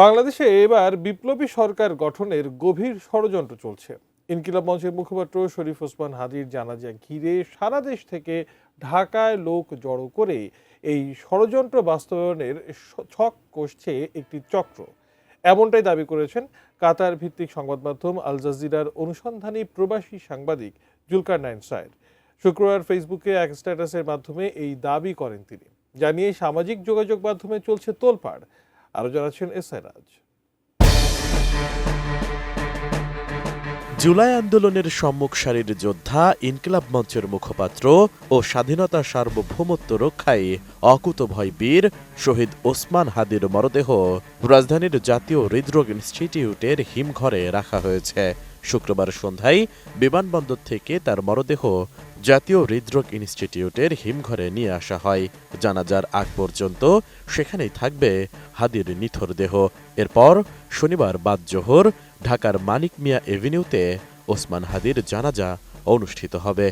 বাংলাদেশে এবার বিপ্লবী সরকার গঠনের গভীর ষড়যন্ত্র চলছে। ইনকিলাব মঞ্চের মুখপাত্র শরীফ ওসমান হাদির জানাজা ঘিরে সারা দেশ থেকে ঢাকায় লোক জড়ো করে এই ষড়যন্ত্র বাস্তবায়নের ছক কষছে একটি চক্র। এমনটাই দাবি করেছেন কাতার ভিত্তিক সংবাদ মাধ্যম আল জাজিরার অনুসন্ধানী প্রবাসী সাংবাদিক জুলকারনাইন সায়ের। শুক্রবার ফেসবুকে এক স্ট্যাটাসের মাধ্যমে এই দাবি করেন তিনি। জানিয়ে সামাজিক যোগাযোগ মাধ্যমে চলছে তোলপাড়। আরো জানাচ্ছেন এসআইরাজ। জুলাই আন্দোলনের সম্মুখ সারির যোদ্ধা ইনকিলাব মঞ্চের মুখপাত্র ও স্বাধীনতা সার্বভৌমত্ব রক্ষায় অকুতভয় বীর শহীদ ওসমান হাদির মরদেহ রাজধানীর জাতীয় হৃদরোগ ইনস্টিটিউটের হিমঘরে রাখা হয়েছে। শুক্রবার সন্ধ্যায় বিমানবন্দর থেকে তার মরদেহ জাতীয় হৃদরোগ ইনস্টিটিউটের হিমঘরে নিয়ে আসা হয়। জানাজার আগ পর্যন্ত সেখানেই থাকবে হাদির নিথর দেহ। এরপর শনিবার বাদ জোহর ঢাকার মানিক মিয়া এভিনিউতে ওসমান হাদির জানাজা অনুষ্ঠিত হবে।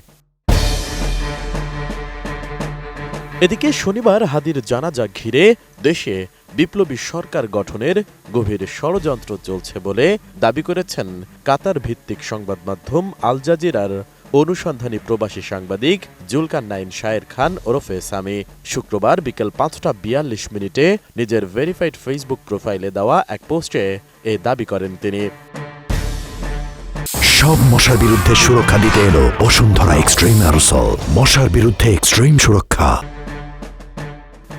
এদিকে শনিবার হাদির জানাজা ঘিরে দেশে বিপ্লবী সরকার গঠনের গভীর ষড়যন্ত্র চলছে বলে দাবি করেছেন কাতার ভিত্তিক সংবাদ মাধ্যম আল জাজিরার অনুসন্ধানী প্রবাসী সাংবাদিক জুলকারনাইন সায়ের খান ওরফে সামি। শুক্রবার বিকেল ৫টা ৪২ নিজের ভেরিফাইড ফেসবুক প্রোফাইলে দেওয়া এক পোস্টে এ দাবি করেন তিনি। সব মশার বিরুদ্ধে সুরক্ষা দিতে এলো বসুন্ধরা এক্সট্রিম অ্যারোসল, মশার বিরুদ্ধে এক্সট্রিম সুরক্ষা।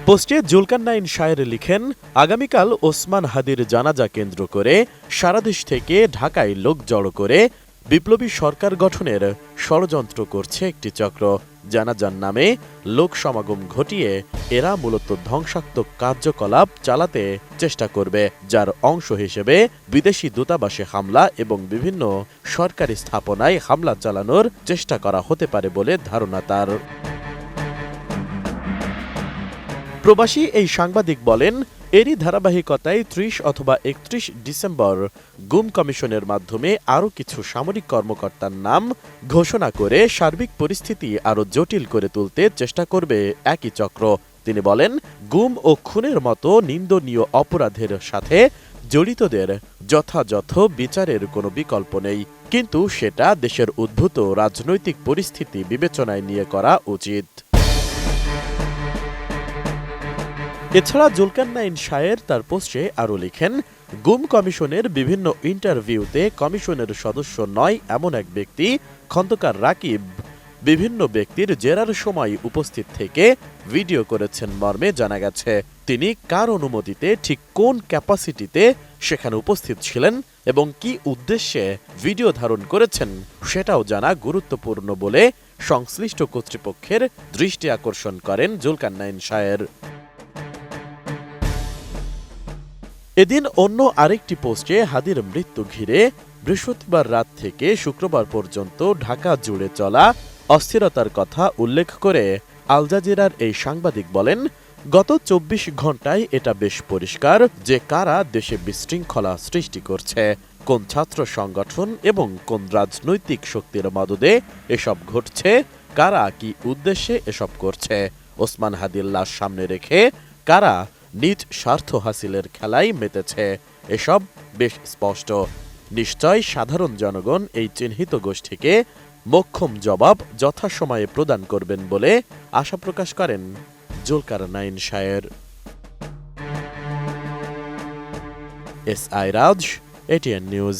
পোস্টে জুলকারনাইন সায়ের লিখেন, আগামীকাল ওসমান হাদির জানাজা কেন্দ্র করে সারা দেশ থেকে ঢাকায় লোক জড়ো করে বিপ্লবী সরকার গঠনের ষড়যন্ত্র করছে একটি চক্র। জানাজার নামে লোক সমাগম ঘটিয়ে এরা মূলত ধ্বংসাত্মক কার্যকলাপ চালাতে চেষ্টা করবে, যার অংশ হিসেবে বিদেশি দূতাবাসে হামলা এবং বিভিন্ন সরকারি স্থাপনায় হামলা চালানোর চেষ্টা করা হতে পারে বলে ধারণা তার। প্রবাসী এই সাংবাদিক বলেন, এরই ধারাবাহিকতায় ৩০ অথবা ৩১ ডিসেম্বর গুম কমিশনের মাধ্যমে আরও কিছু সামরিক কর্মকর্তার নাম ঘোষণা করে সার্বিক পরিস্থিতি আরও জটিল করে তুলতে চেষ্টা করবে একই চক্র। তিনি বলেন, গুম ও খুনের মতো নিন্দনীয় অপরাধের সাথে জড়িতদের যথাযথ বিচারের কোনো বিকল্প নেই, কিন্তু সেটা দেশের উদ্ভূত রাজনৈতিক পরিস্থিতি বিবেচনায় নিয়ে করা উচিত। এছাড়া জুলকারনাইন সায়ের তার পোস্টে আরও লিখেন, গুম কমিশনের বিভিন্ন ইন্টারভিউতে কমিশনের সদস্য নয় এমন এক ব্যক্তি খন্দকার রাকিব বিভিন্ন ব্যক্তির জেরার সময় উপস্থিত থেকে ভিডিও করেছেন মর্মে জানা গেছে। তিনি কার অনুমতিতে ঠিক কোন ক্যাপাসিটিতে সেখানে উপস্থিত ছিলেন এবং কি উদ্দেশ্যে ভিডিও ধারণ করেছেন সেটাও জানা গুরুত্বপূর্ণ বলে সংশ্লিষ্ট কর্তৃপক্ষের দৃষ্টি আকর্ষণ করেন জুলকারনাইন সায়ের। এদিন অন্য আরেকটি পোস্টে হাদির মৃত্যু ঘিরে বৃহস্পতিবার রাত থেকে শুক্রবার পর্যন্ত ঢাকা জুড়ে চলা অস্থিরতার কথা উল্লেখ করে আল জাজিরার এই সাংবাদিক বলেন, গত ২৪ ঘণ্টায় এটা বেশ পরিষ্কার যে কারা দেশে বিশৃঙ্খলা সৃষ্টি করছে, কোন ছাত্র সংগঠন এবং কোন রাজনৈতিক শক্তির মদদে এসব ঘটছে, কারা কি উদ্দেশ্যে এসব করছে। ওসমান হাদির লাশ সামনে রেখে কারা নিজ স্বার্থ হাসিলের খেলায় মেতেছে, এসব বেশ স্পষ্ট। নিশ্চয় সাধারণ জনগণ এই চিহ্নিত গোষ্ঠীকে মোক্ষম জবাব যথাসময়ে প্রদান করবেন বলে আশা প্রকাশ করেন জুলকারনাইন সায়ের। Siraj, ATN news.